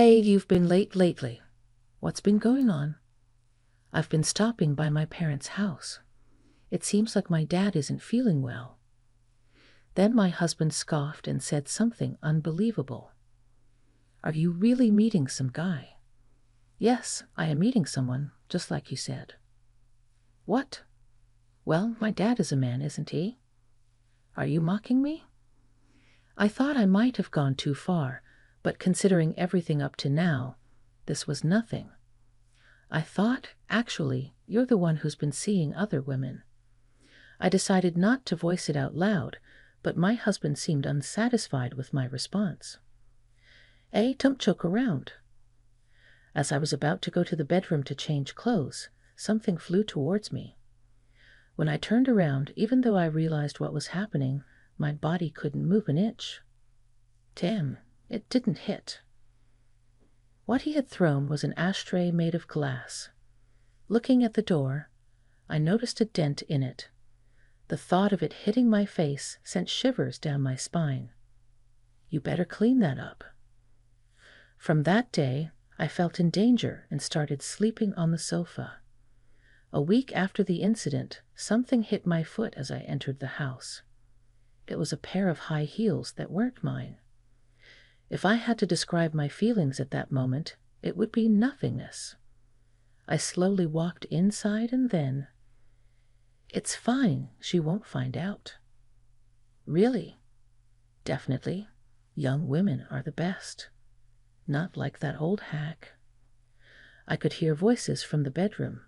Hey, you've been late lately. What's been going on? I've been stopping by my parents' house. It seems like my dad isn't feeling well. Then my husband scoffed and said something unbelievable. Are you really meeting some guy? Yes, I am meeting someone, just like you said. What? Well, my dad is a man, isn't he? Are you mocking me? I thought I might have gone too far, but considering everything up to now, this was nothing. I thought, actually, you're the one who's been seeing other women. I decided not to voice it out loud, but my husband seemed unsatisfied with my response. Hey, don't joke around. As I was about to go to the bedroom to change clothes, something flew towards me. When I turned around, even though I realized what was happening, my body couldn't move an inch. Damn, it didn't hit. What he had thrown was an ashtray made of glass. Looking at the door, I noticed a dent in it. The thought of it hitting my face sent shivers down my spine. You better clean that up. From that day, I felt in danger and started sleeping on the sofa. A week after the incident, something hit my foot as I entered the house. It was a pair of high heels that weren't mine. If I had to describe my feelings at that moment, it would be nothingness. I slowly walked inside and then, "It's fine, she won't find out." Really? Definitely, young women are the best. Not like that old hack. I could hear voices from the bedroom.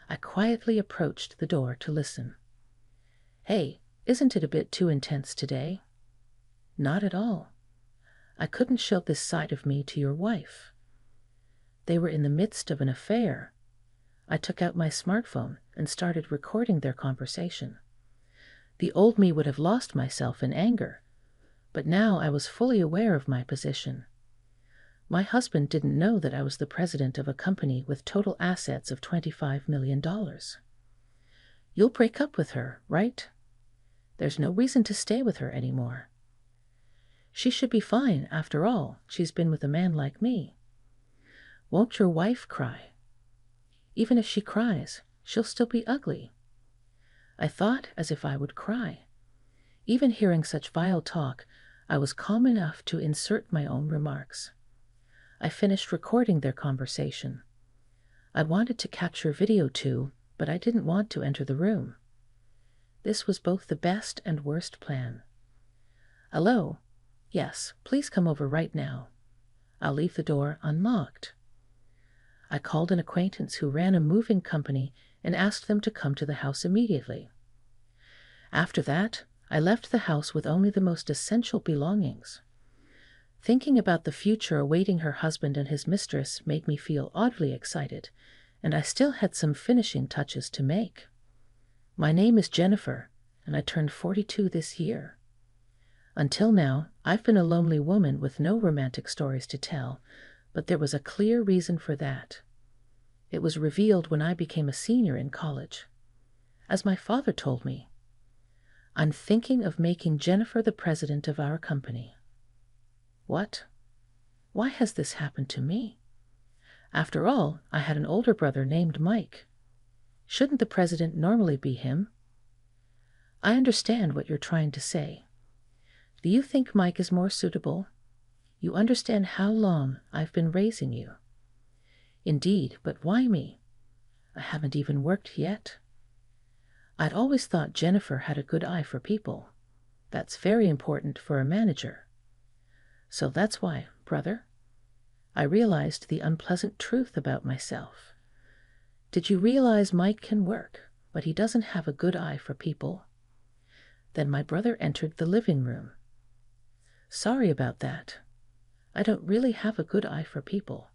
I quietly approached the door to listen. Hey, isn't it a bit too intense today? Not at all. I couldn't show this side of me to your wife. They were in the midst of an affair. I took out my smartphone and started recording their conversation. The old me would have lost myself in anger, but now I was fully aware of my position. My husband didn't know that I was the president of a company with total assets of $25 million. You'll break up with her, right? There's no reason to stay with her anymore. She should be fine, after all. She's been with a man like me. Won't your wife cry? Even if she cries, she'll still be ugly. I thought as if I would cry. Even hearing such vile talk, I was calm enough to insert my own remarks. I finished recording their conversation. I wanted to capture video too, but I didn't want to enter the room. This was both the best and worst plan. Hello? Yes, please come over right now. I'll leave the door unlocked. I called an acquaintance who ran a moving company and asked them to come to the house immediately. After that, I left the house with only the most essential belongings. Thinking about the future awaiting her husband and his mistress made me feel oddly excited, and I still had some finishing touches to make. My name is Jennifer, and I turned 42 this year. Until now, I've been a lonely woman with no romantic stories to tell, but there was a clear reason for that. It was revealed when I became a senior in college. As my father told me, I'm thinking of making Jennifer the president of our company. What? Why has this happened to me? After all, I had an older brother named Mike. Shouldn't the president normally be him? I understand what you're trying to say. Do you think Mike is more suitable? You understand how long I've been raising you. Indeed, but why me? I haven't even worked yet. I'd always thought Jennifer had a good eye for people. That's very important for a manager. So that's why, brother, I realized the unpleasant truth about myself. Did you realize Mike can work, but he doesn't have a good eye for people? Then my brother entered the living room. Sorry about that. I don't really have a good eye for people.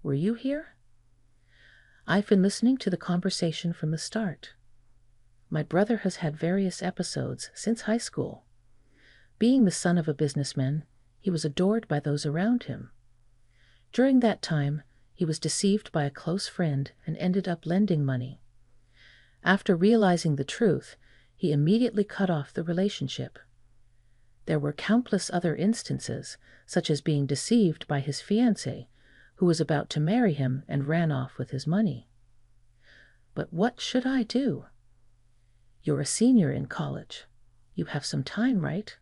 Were you here? I've been listening to the conversation from the start. My brother has had various episodes since high school. Being the son of a businessman, he was adored by those around him. During that time, he was deceived by a close friend and ended up lending money. After realizing the truth, he immediately cut off the relationship. There were countless other instances, such as being deceived by his fiancée, who was about to marry him and ran off with his money. But what should I do? You're a senior in college. You have some time, right?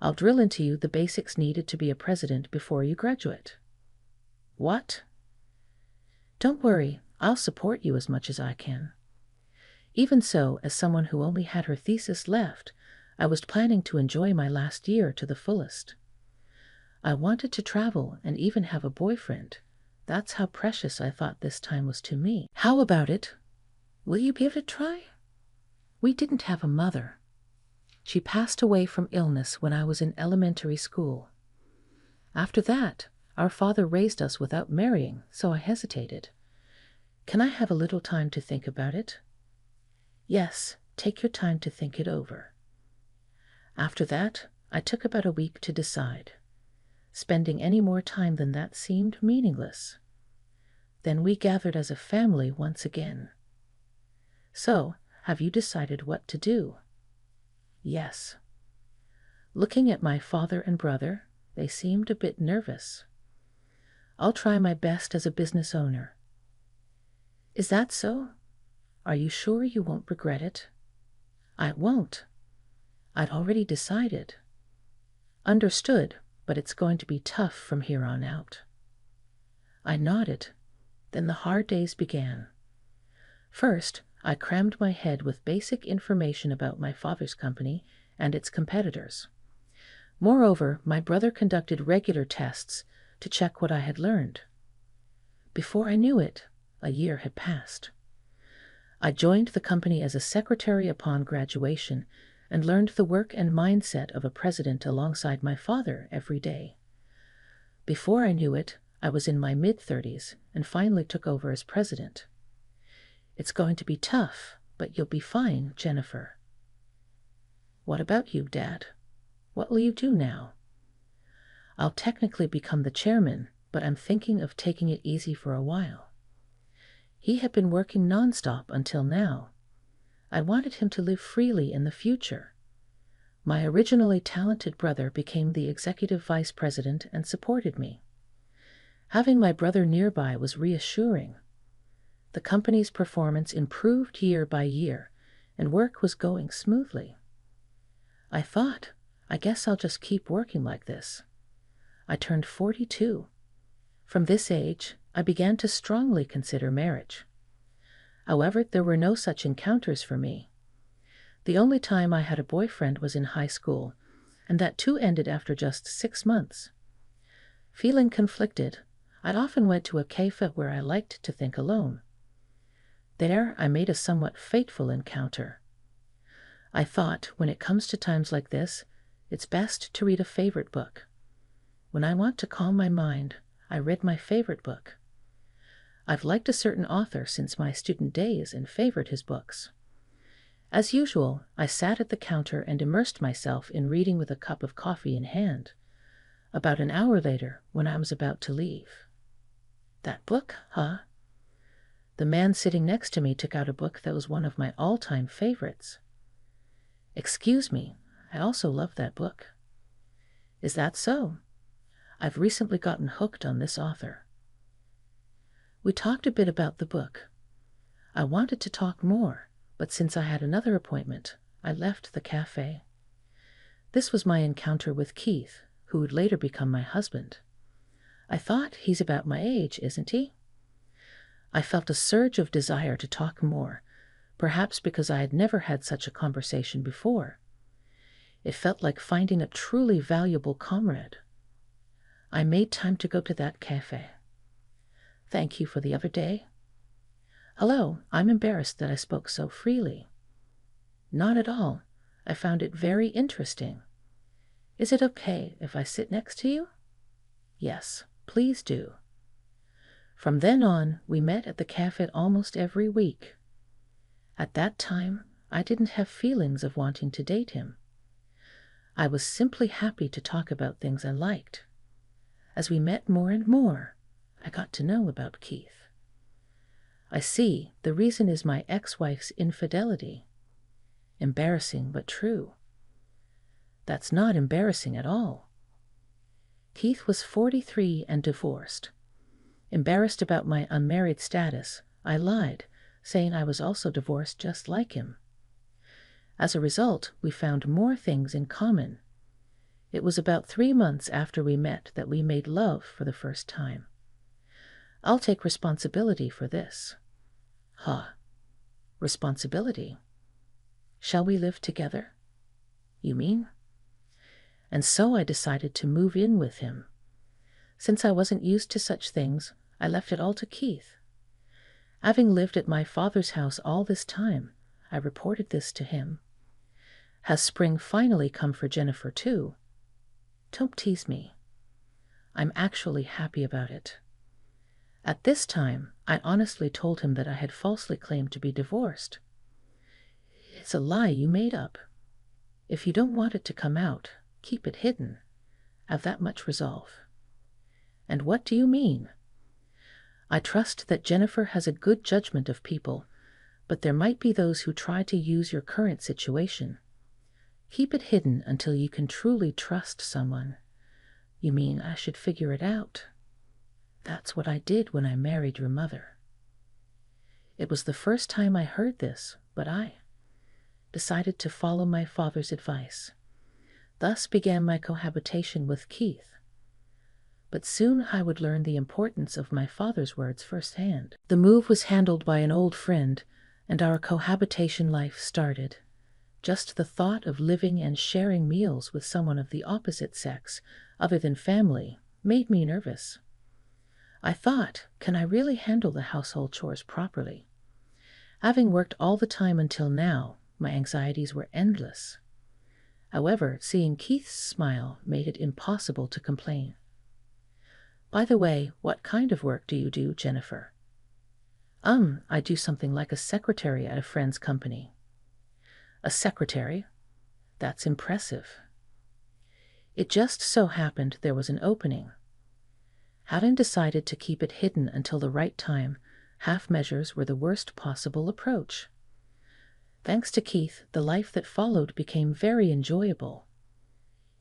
I'll drill into you the basics needed to be a president before you graduate. What? Don't worry, I'll support you as much as I can. Even so, as someone who only had her thesis left, I was planning to enjoy my last year to the fullest. I wanted to travel and even have a boyfriend. That's how precious I thought this time was to me. How about it? Will you give it a try? We didn't have a mother. She passed away from illness when I was in elementary school. After that, our father raised us without marrying, so I hesitated. Can I have a little time to think about it? Yes, take your time to think it over. After that, I took about a week to decide. Spending any more time than that seemed meaningless. Then we gathered as a family once again. So, have you decided what to do? Yes. Looking at my father and brother, they seemed a bit nervous. I'll try my best as a business owner. Is that so? Are you sure you won't regret it? I won't. I'd already decided. Understood, but it's going to be tough from here on out. I nodded. Then the hard days began. First, I crammed my head with basic information about my father's company and its competitors. Moreover, my brother conducted regular tests to check what I had learned. Before I knew it, a year had passed. I joined the company as a secretary upon graduation and learned the work and mindset of a president alongside my father every day. Before I knew it, I was in my mid-30s and finally took over as president. It's going to be tough, but you'll be fine, Jennifer. What about you, Dad? What will you do now? I'll technically become the chairman, but I'm thinking of taking it easy for a while. He had been working nonstop until now. I wanted him to live freely in the future. My originally talented brother became the executive vice president and supported me. Having my brother nearby was reassuring. The company's performance improved year by year, and work was going smoothly. I thought, I guess I'll just keep working like this. I turned 42. From this age, I began to strongly consider marriage. However, there were no such encounters for me. The only time I had a boyfriend was in high school, and that too ended after just 6 months. Feeling conflicted, I often went to a cafe where I liked to think alone. There, I made a somewhat fateful encounter. I thought, when it comes to times like this, it's best to read a favorite book. When I want to calm my mind, I read my favorite book. I've liked a certain author since my student days and favored his books. As usual, I sat at the counter and immersed myself in reading with a cup of coffee in hand. About an hour later, when I was about to leave. That book, huh? The man sitting next to me took out a book that was one of my all-time favorites. Excuse me, I also love that book. Is that so? I've recently gotten hooked on this author. We talked a bit about the book. I wanted to talk more, but since I had another appointment, I left the cafe. This was my encounter with Keith, who would later become my husband. I thought, he's about my age, isn't he? I felt a surge of desire to talk more, perhaps because I had never had such a conversation before. It felt like finding a truly valuable comrade. I made time to go to that cafe. Thank you for the other day. Hello, I'm embarrassed that I spoke so freely. Not at all. I found it very interesting. Is it okay if I sit next to you? Yes, please do. From then on, we met at the cafe almost every week. At that time, I didn't have feelings of wanting to date him. I was simply happy to talk about things I liked. As we met more and more, I got to know about Keith. I see, the reason is my ex-wife's infidelity. Embarrassing but true. That's not embarrassing at all. Keith was 43 and divorced. Embarrassed about my unmarried status, I lied, saying I was also divorced just like him. As a result, we found more things in common. It was about 3 months after we met that we made love for the first time. I'll take responsibility for this. Huh. Responsibility? Shall we live together? You mean? And so I decided to move in with him. Since I wasn't used to such things, I left it all to Keith. Having lived at my father's house all this time, I reported this to him. Has spring finally come for Jennifer too? Don't tease me. I'm actually happy about it. At this time, I honestly told him that I had falsely claimed to be divorced. It's a lie you made up. If you don't want it to come out, keep it hidden. Have that much resolve. And what do you mean? I trust that Jennifer has a good judgment of people, but there might be those who try to use your current situation. Keep it hidden until you can truly trust someone. You mean I should figure it out? That's what I did when I married your mother. It was the first time I heard this, but I decided to follow my father's advice. Thus began my cohabitation with Keith. But soon I would learn the importance of my father's words firsthand. The move was handled by an old friend, and our cohabitation life started. Just the thought of living and sharing meals with someone of the opposite sex, other than family, made me nervous. I thought, can I really handle the household chores properly? Having worked all the time until now, my anxieties were endless. However, seeing Keith's smile made it impossible to complain. By the way, what kind of work do you do, Jennifer? I do something like a secretary at a friend's company. A secretary? That's impressive. It just so happened there was an opening. Having decided to keep it hidden until the right time, half measures were the worst possible approach. Thanks to Keith, the life that followed became very enjoyable.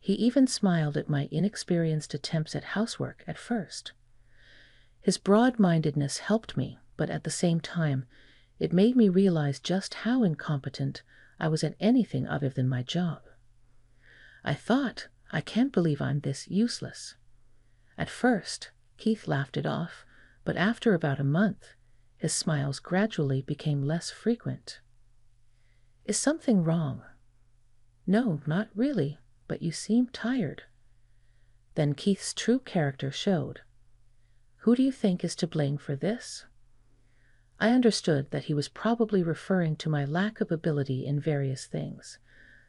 He even smiled at my inexperienced attempts at housework at first. His broad-mindedness helped me, but at the same time, it made me realize just how incompetent I was at anything other than my job. I thought, I can't believe I'm this useless. At first, Keith laughed it off, but after about a month, his smiles gradually became less frequent. Is something wrong? No, not really, but you seem tired. Then Keith's true character showed. Who do you think is to blame for this? I understood that he was probably referring to my lack of ability in various things.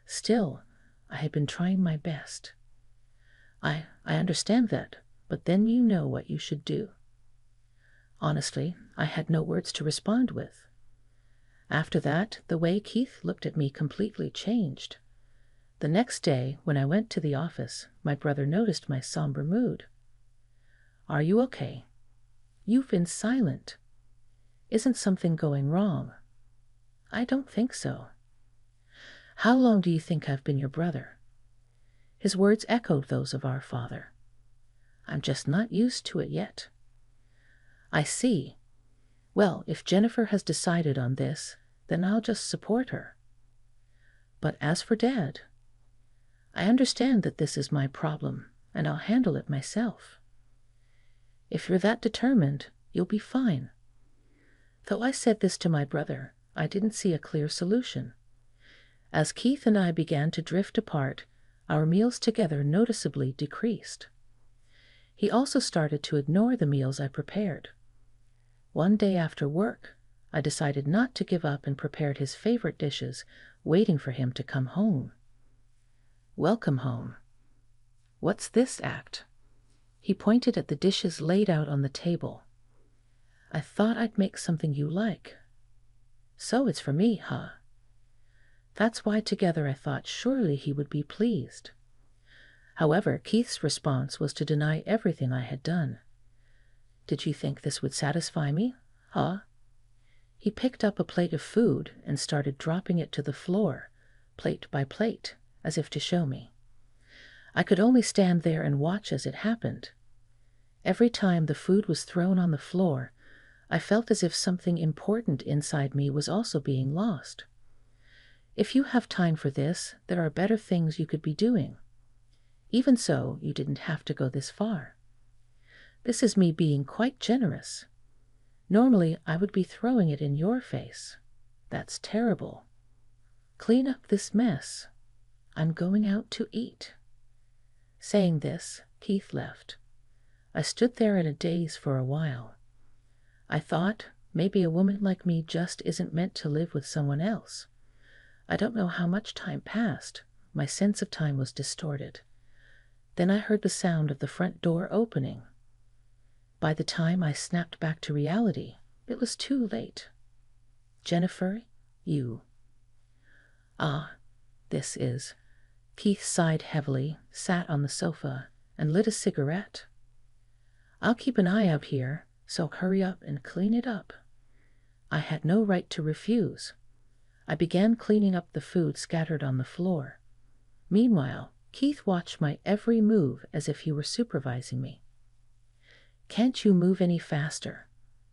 Still, I had been trying my best. I understand that, but then you know what you should do. Honestly, I had no words to respond with. After that, the way Keith looked at me completely changed. The next day, when I went to the office, my brother noticed my somber mood. Are you okay? You've been silent. Isn't something going wrong? I don't think so. How long do you think I've been your brother? His words echoed those of our father. I'm just not used to it yet. I see. Well, if Jennifer has decided on this, then I'll just support her. But as for Dad, I understand that this is my problem, and I'll handle it myself. If you're that determined, you'll be fine. Though I said this to my brother, I didn't see a clear solution. As Keith and I began to drift apart, our meals together noticeably decreased. He also started to ignore the meals I prepared. One day after work, I decided not to give up and prepared his favorite dishes, waiting for him to come home. Welcome home. What's this act? He pointed at the dishes laid out on the table. I thought I'd make something you like. So it's for me, huh? That's why together I thought surely he would be pleased. However, Keith's response was to deny everything I had done. Did you think this would satisfy me, huh? He picked up a plate of food and started dropping it to the floor, plate by plate, as if to show me. I could only stand there and watch as it happened. Every time the food was thrown on the floor, I felt as if something important inside me was also being lost. If you have time for this, there are better things you could be doing. Even so, you didn't have to go this far. This is me being quite generous. Normally, I would be throwing it in your face. That's terrible. Clean up this mess. I'm going out to eat." Saying this, Keith left. I stood there in a daze for a while. I thought, maybe a woman like me just isn't meant to live with someone else. I don't know how much time passed. My sense of time was distorted. Then I heard the sound of the front door opening. By the time I snapped back to reality, it was too late. "Jennifer, you." "Ah, this is." Keith sighed heavily, sat on the sofa, and lit a cigarette. "I'll keep an eye out here, so hurry up and clean it up." I had no right to refuse. I began cleaning up the food scattered on the floor. Meanwhile, Keith watched my every move as if he were supervising me. "Can't you move any faster?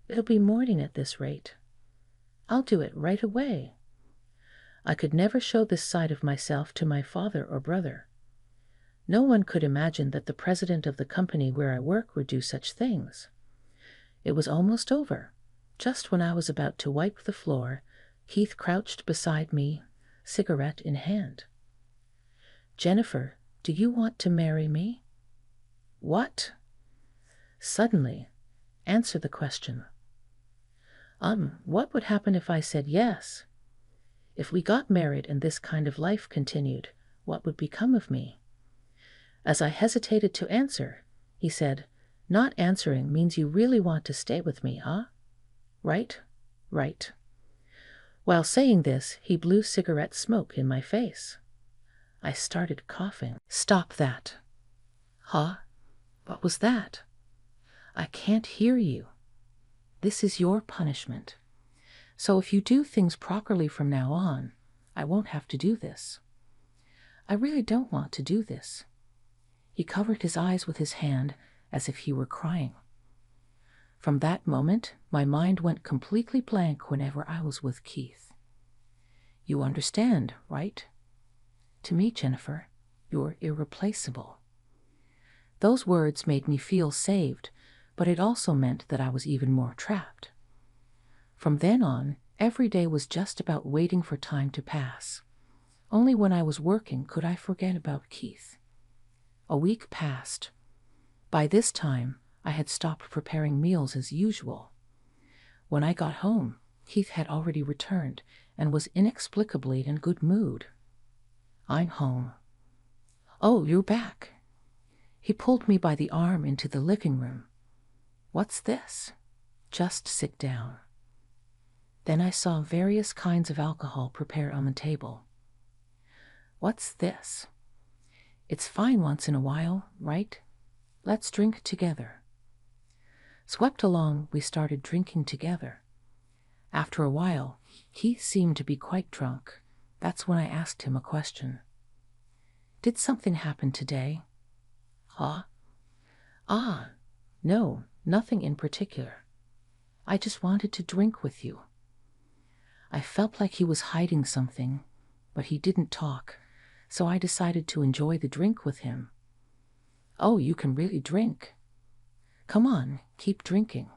It'll be morning at this rate." "I'll do it right away." I could never show this side of myself to my father or brother. No one could imagine that the president of the company where I work would do such things. It was almost over. Just when I was about to wipe the floor, Keith crouched beside me, cigarette in hand. "Jennifer, do you want to marry me?" "What?" Suddenly, answer the question. What would happen if I said yes? If we got married and this kind of life continued, what would become of me?" As I hesitated to answer, he said, "Not answering means you really want to stay with me, huh?" "Right, right." While saying this, he blew cigarette smoke in my face. I started coughing. "Stop that." "Huh? What was that?" "I can't hear you. This is your punishment. So if you do things properly from now on, I won't have to do this." "I really don't want to do this." He covered his eyes with his hand as if he were crying. From that moment, my mind went completely blank whenever I was with Keith. "You understand, right? To me, Jennifer, you're irreplaceable." Those words made me feel saved, but it also meant that I was even more trapped. From then on, every day was just about waiting for time to pass. Only when I was working could I forget about Keith. A week passed. By this time, I had stopped preparing meals as usual. When I got home, Keith had already returned and was inexplicably in good mood. "I'm home." "Oh, you're back." He pulled me by the arm into the living room. "What's this?" "Just sit down." Then I saw various kinds of alcohol prepared on the table. "What's this?" "It's fine once in a while, right? Let's drink together." Swept along, we started drinking together. After a while, he seemed to be quite drunk. That's when I asked him a question. "Did something happen today?" "Huh?" No, nothing in particular. I just wanted to drink with you." I felt like he was hiding something, but he didn't talk, so I decided to enjoy the drink with him. "Oh, you can really drink. Come on, keep drinking."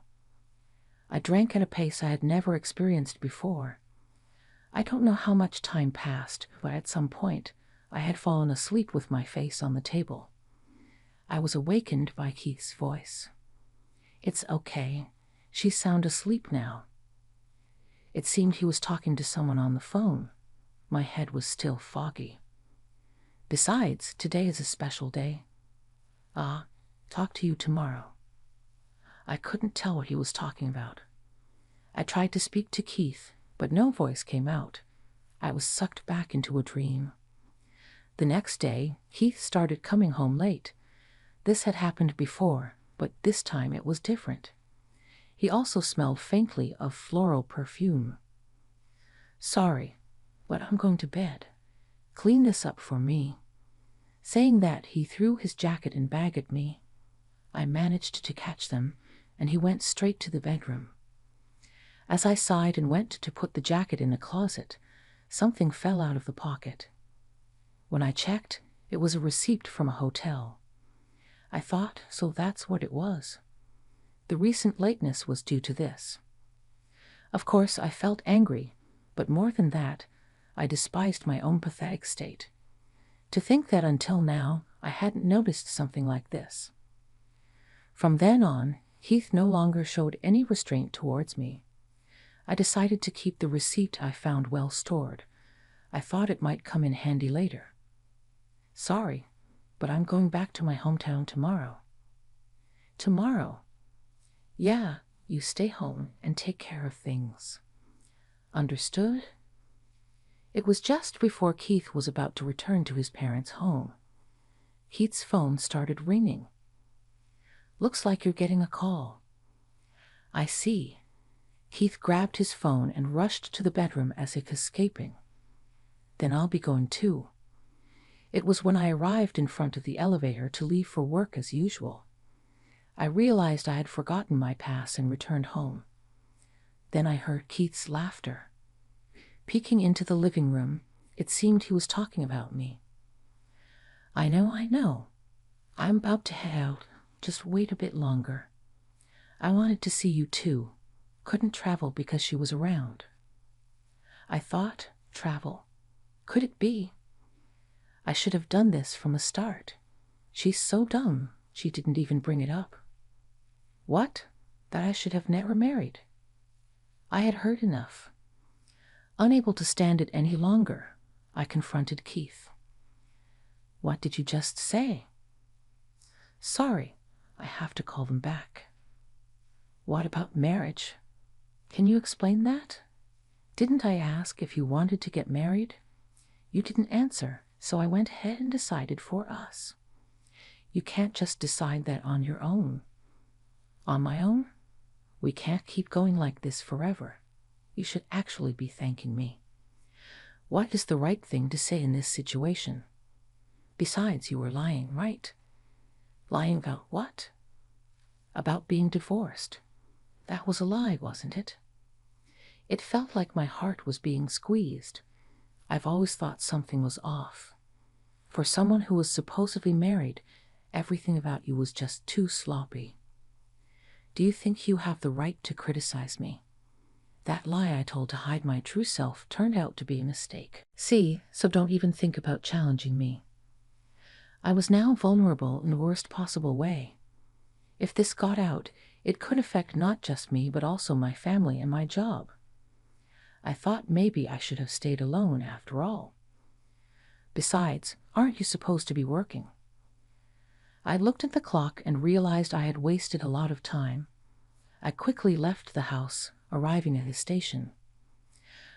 I drank at a pace I had never experienced before. I don't know how much time passed, but at some point, I had fallen asleep with my face on the table. I was awakened by Keith's voice. "It's okay. She's sound asleep now." It seemed he was talking to someone on the phone. My head was still foggy. "Besides, today is a special day." Talk to you tomorrow." I couldn't tell what he was talking about. I tried to speak to Keith, but no voice came out. I was sucked back into a dream. The next day, Keith started coming home late. This had happened before, but this time it was different. He also smelled faintly of floral perfume. "Sorry, but I'm going to bed. Clean this up for me." Saying that, he threw his jacket and bag at me. I managed to catch them, and he went straight to the bedroom. As I sighed and went to put the jacket in a closet, something fell out of the pocket. When I checked, it was a receipt from a hotel. I thought, so that's what it was. The recent lateness was due to this. Of course, I felt angry, but more than that, I despised my own pathetic state. To think that until now, I hadn't noticed something like this. From then on, Heath no longer showed any restraint towards me. I decided to keep the receipt I found well stored. I thought it might come in handy later. Sorry, but I'm going back to my hometown tomorrow. Tomorrow? Yeah, you stay home and take care of things. Understood? It was just before Keith was about to return to his parents' home. Keith's phone started ringing. Looks like you're getting a call. I see. Keith grabbed his phone and rushed to the bedroom as if escaping. Then I'll be going too. It was when I arrived in front of the elevator to leave for work as usual. I realized I had forgotten my pass and returned home. Then I heard Keith's laughter. Peeking into the living room, it seemed he was talking about me. I know. I'm about to head out. Just wait a bit longer. I wanted to see you too. Couldn't travel because she was around. I thought, travel. Could it be? I should have done this from the start. She's so dumb, she didn't even bring it up. What? That I should have never married. I had heard enough. Unable to stand it any longer, I confronted Keith. What did you just say? Sorry, I have to call them back. What about marriage? Can you explain that? Didn't I ask if you wanted to get married? You didn't answer, so I went ahead and decided for us. You can't just decide that on your own. On my own? We can't keep going like this forever. You should actually be thanking me. What is the right thing to say in this situation? Besides, you were lying, right? Lying about what? About being divorced. That was a lie, wasn't it? It felt like my heart was being squeezed. I've always thought something was off. For someone who was supposedly married, everything about you was just too sloppy. Do you think you have the right to criticize me? That lie I told to hide my true self turned out to be a mistake. See, so don't even think about challenging me. I was now vulnerable in the worst possible way. If this got out, it could affect not just me but also my family and my job. I thought maybe I should have stayed alone after all. Besides, aren't you supposed to be working? I looked at the clock and realized I had wasted a lot of time. I quickly left the house, arriving at the station.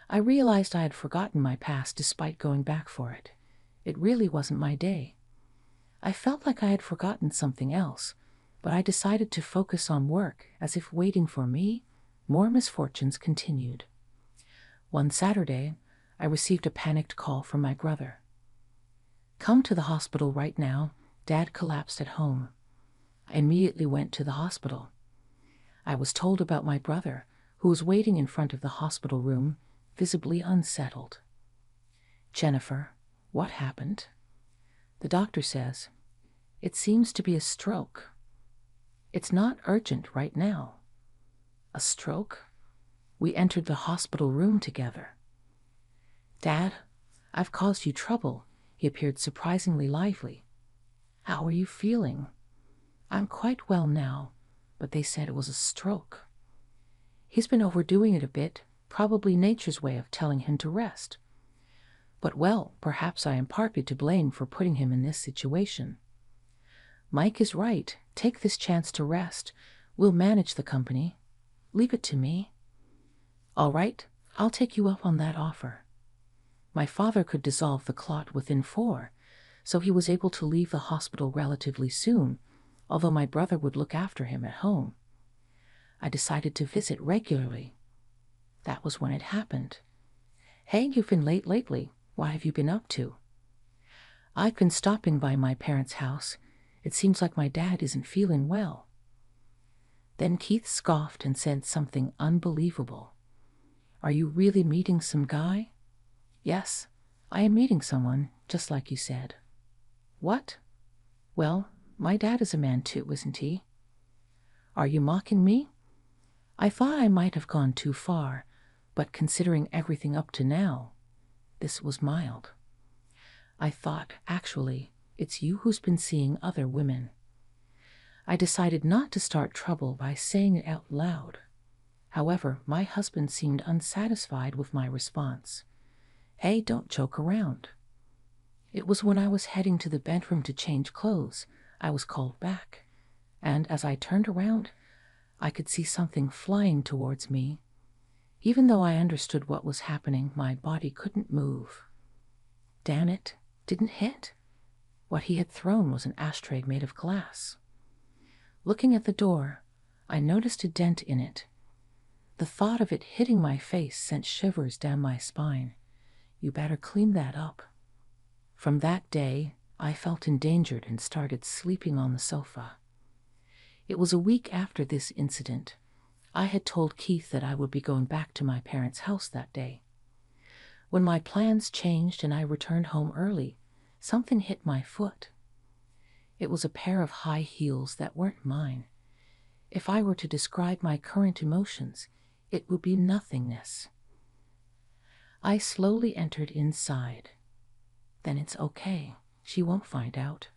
I realized I had forgotten my past despite going back for it. It really wasn't my day. I felt like I had forgotten something else, but I decided to focus on work as if waiting for me, more misfortunes continued. One Saturday, I received a panicked call from my brother. Come to the hospital right now. Dad collapsed at home. I immediately went to the hospital. I was told about my brother, who was waiting in front of the hospital room, visibly unsettled. Jennifer, what happened? The doctor says, it seems to be a stroke. It's not urgent right now. A stroke? We entered the hospital room together. Dad, I've caused you trouble. He appeared surprisingly lively. How are you feeling? I'm quite well now, but they said it was a stroke. He's been overdoing it a bit, probably nature's way of telling him to rest. But well, perhaps I am partly to blame for putting him in this situation. Mike is right. Take this chance to rest. We'll manage the company. Leave it to me. All right, I'll take you up on that offer. My father could dissolve the clot within 4, so he was able to leave the hospital relatively soon, although my brother would look after him at home. I decided to visit regularly. That was when it happened. Hey, you've been late lately. What have you been up to? I've been stopping by my parents' house. It seems like my dad isn't feeling well. Then Keith scoffed and said something unbelievable. Are you really meeting some guy? Yes, I am meeting someone, just like you said. What? Well, my dad is a man too, isn't he? Are you mocking me? I thought I might have gone too far, but considering everything up to now, this was mild. I thought, actually, it's you who's been seeing other women. I decided not to start trouble by saying it out loud. However, my husband seemed unsatisfied with my response. Hey, don't joke around. It was when I was heading to the bedroom to change clothes, I was called back, and as I turned around, I could see something flying towards me. Even though I understood what was happening, my body couldn't move. Damn it, didn't hit. What he had thrown was an ashtray made of glass. Looking at the door, I noticed a dent in it. The thought of it hitting my face sent shivers down my spine. You better clean that up. From that day, I felt endangered and started sleeping on the sofa. It was a week after this incident. I had told Keith that I would be going back to my parents' house that day. When my plans changed and I returned home early, something hit my foot. It was a pair of high heels that weren't mine. If I were to describe my current emotions, it would be nothingness. I slowly entered inside. Then it's okay. She won't find out.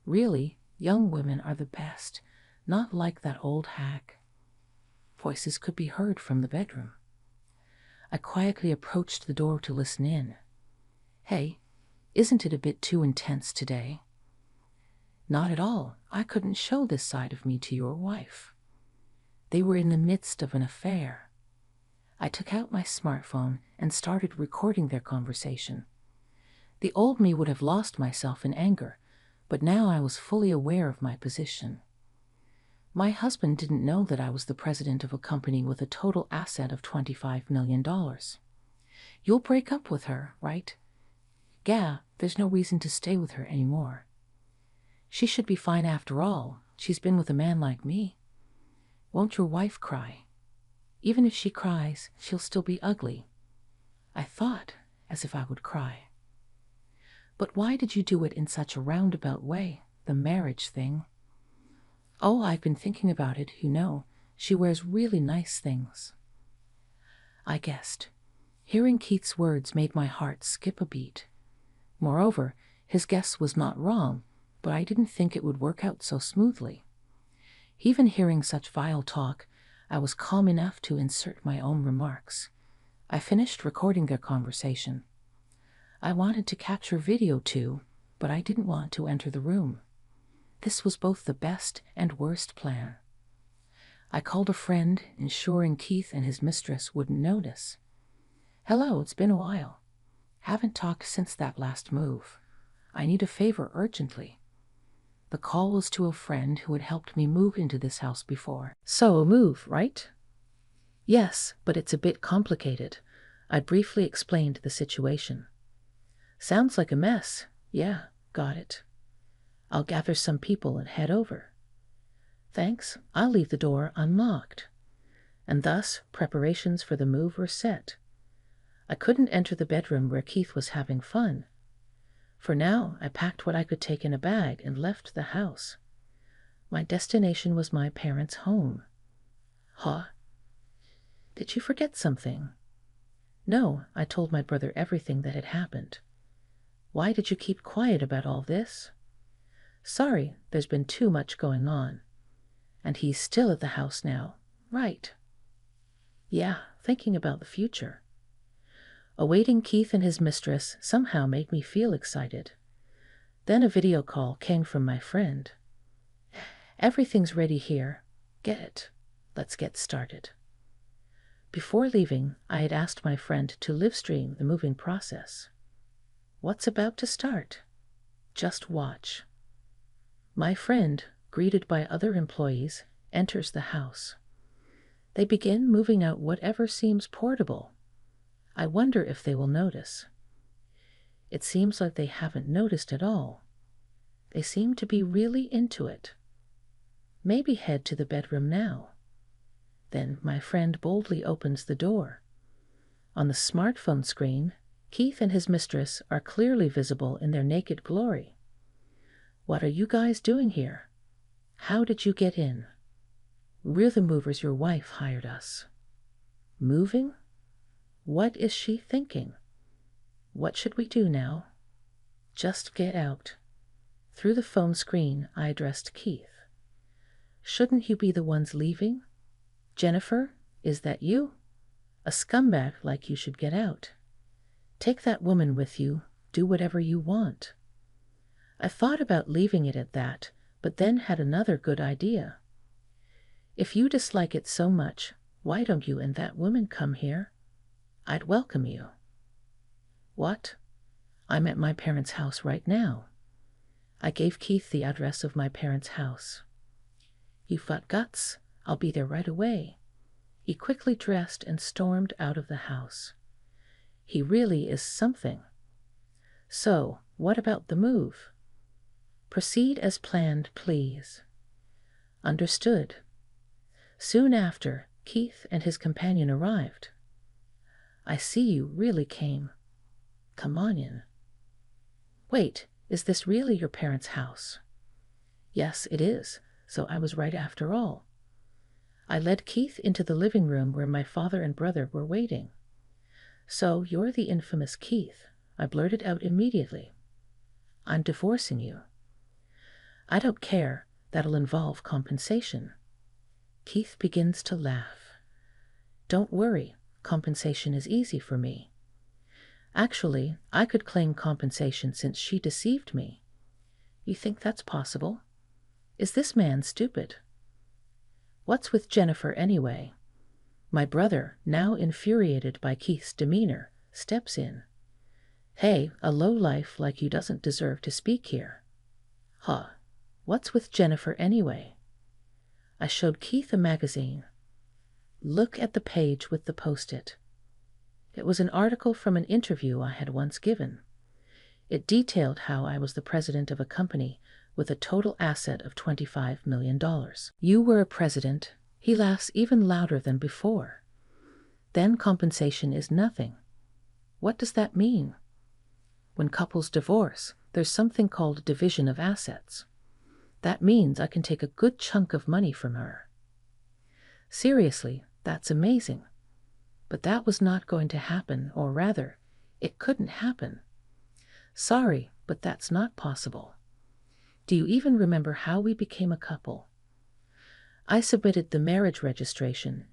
Really, young women are the best, not like that old hag. Voices could be heard from the bedroom. I quietly approached the door to listen in. Hey, isn't it a bit too intense today? Not at all. I couldn't show this side of me to your wife. They were in the midst of an affair. I took out my smartphone and started recording their conversation. The old me would have lost myself in anger, but now I was fully aware of my position. My husband didn't know that I was the president of a company with a total asset of $25 million. You'll break up with her, right? Yeah, there's no reason to stay with her anymore. She should be fine after all. She's been with a man like me. Won't your wife cry? Even if she cries, she'll still be ugly. I thought, as if I would cry. But why did you do it in such a roundabout way, the marriage thing? Oh, I've been thinking about it, you know. She wears really nice things. I guessed. Hearing Keith's words made my heart skip a beat. Moreover, his guess was not wrong, but I didn't think it would work out so smoothly. Even hearing such vile talk, I was calm enough to insert my own remarks. I finished recording their conversation. I wanted to capture video too, but I didn't want to enter the room. This was both the best and worst plan. I called a friend, ensuring Keith and his mistress wouldn't notice. Hello, it's been a while. Haven't talked since that last move. I need a favor urgently. The call was to a friend who had helped me move into this house before. So a move, right? Yes, but it's a bit complicated. I briefly explained the situation. Sounds like a mess. Yeah, got it. I'll gather some people and head over. Thanks, I'll leave the door unlocked. And thus, preparations for the move were set. I couldn't enter the bedroom where Keith was having fun. For now, I packed what I could take in a bag and left the house. My destination was my parents' home. Huh? Did you forget something? No, I told my brother everything that had happened. Why did you keep quiet about all this? Sorry, there's been too much going on. And he's still at the house now, right? Yeah, thinking about the future. Awaiting Keith and his mistress somehow made me feel excited. Then a video call came from my friend. Everything's ready here. Get it. Let's get started. Before leaving, I had asked my friend to live stream the moving process. What's about to start? Just watch. My friend, greeted by other employees, enters the house. They begin moving out whatever seems portable. I wonder if they will notice. It seems like they haven't noticed at all. They seem to be really into it. Maybe head to the bedroom now. Then my friend boldly opens the door. On the smartphone screen, Keith and his mistress are clearly visible in their naked glory. What are you guys doing here? How did you get in? We're the movers your wife hired us. Moving? What is she thinking? What should we do now? Just get out. Through the phone screen, I addressed Keith. Shouldn't you be the ones leaving? Jennifer, is that you? A scumbag like you should get out. Take that woman with you. Do whatever you want. I thought about leaving it at that, but then had another good idea. If you dislike it so much, why don't you and that woman come here? I'd welcome you. What? I'm at my parents' house right now. I gave Keith the address of my parents' house. You've got guts. I'll be there right away. He quickly dressed and stormed out of the house. He really is something. So, what about the move? Proceed as planned, please. Understood. Soon after, Keith and his companion arrived. I see you really came. Come on in. Wait, is this really your parents' house? Yes, it is, so I was right after all. I led Keith into the living room where my father and brother were waiting. So you're the infamous Keith, I blurted out immediately. I'm divorcing you. I don't care, that'll involve compensation. Keith begins to laugh. Don't worry, compensation is easy for me. Actually, I could claim compensation since she deceived me. You think that's possible? Is this man stupid? What's with Jennifer anyway? My brother, now infuriated by Keith's demeanor, steps in. Hey, a lowlife like you doesn't deserve to speak here. Huh, what's with Jennifer anyway? I showed Keith a magazine. Look at the page with the post-it. It was an article from an interview I had once given. It detailed how I was the president of a company with a total asset of $25 million. You were a president. He laughs even louder than before. Then compensation is nothing. What does that mean? When couples divorce, there's something called division of assets. That means I can take a good chunk of money from her. Seriously, that's amazing. But that was not going to happen, or rather, it couldn't happen. Sorry, but that's not possible. Do you even remember how we became a couple? I submitted the marriage registration,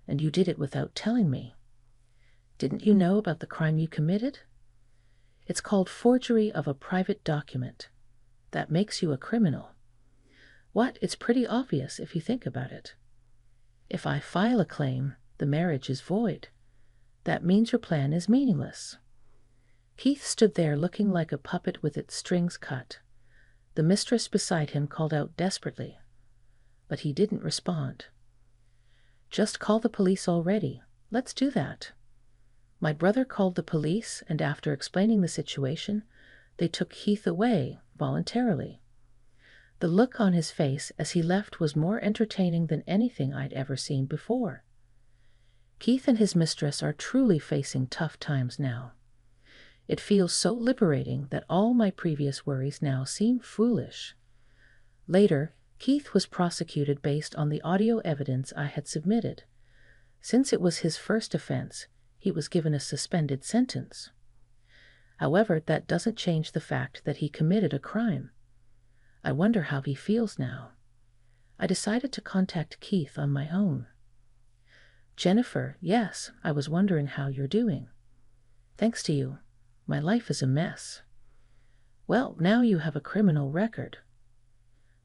and you did it without telling me. Didn't you know about the crime you committed? It's called forgery of a private document. That makes you a criminal. What? It's pretty obvious if you think about it. If I file a claim, the marriage is void. That means your plan is meaningless. Keith stood there looking like a puppet with its strings cut. The mistress beside him called out desperately, but he didn't respond. Just call the police already. Let's do that. My brother called the police, and after explaining the situation, they took Keith away voluntarily. The look on his face as he left was more entertaining than anything I'd ever seen before. Keith and his mistress are truly facing tough times now. It feels so liberating that all my previous worries now seem foolish. Later, Keith was prosecuted based on the audio evidence I had submitted. Since it was his first offense, he was given a suspended sentence. However, that doesn't change the fact that he committed a crime. I wonder how he feels now. I decided to contact Keith on my own. Jennifer, yes, I was wondering how you're doing. Thanks to you. My life is a mess. Well, now you have a criminal record.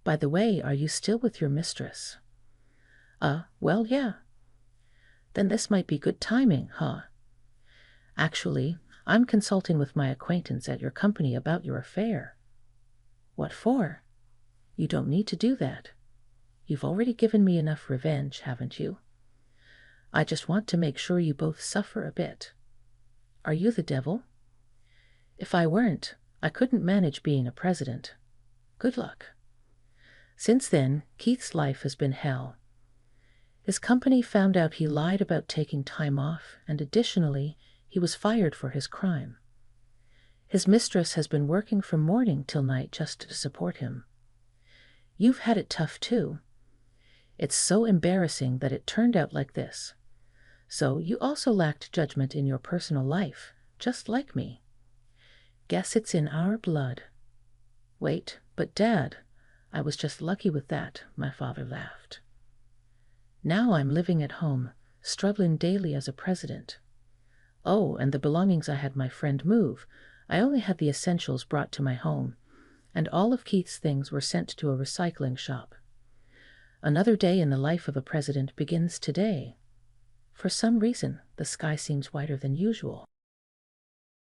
By the way, are you still with your mistress? Well, yeah. Then this might be good timing, huh? Actually, I'm consulting with my acquaintance at your company about your affair. What for? You don't need to do that. You've already given me enough revenge, haven't you? I just want to make sure you both suffer a bit. Are you the devil? If I weren't, I couldn't manage being a president. Good luck. Since then, Keith's life has been hell. His company found out he lied about taking time off, and additionally, he was fired for his crime. His mistress has been working from morning till night just to support him. You've had it tough too. It's so embarrassing that it turned out like this. So you also lacked judgment in your personal life, just like me. Guess it's in our blood. Wait, but Dad, I was just lucky with that, my father laughed. Now I'm living at home, struggling daily as a president. Oh, and the belongings I had my friend move, I only had the essentials brought to my home, and all of Keith's things were sent to a recycling shop. Another day in the life of a president begins today. For some reason, the sky seems whiter than usual.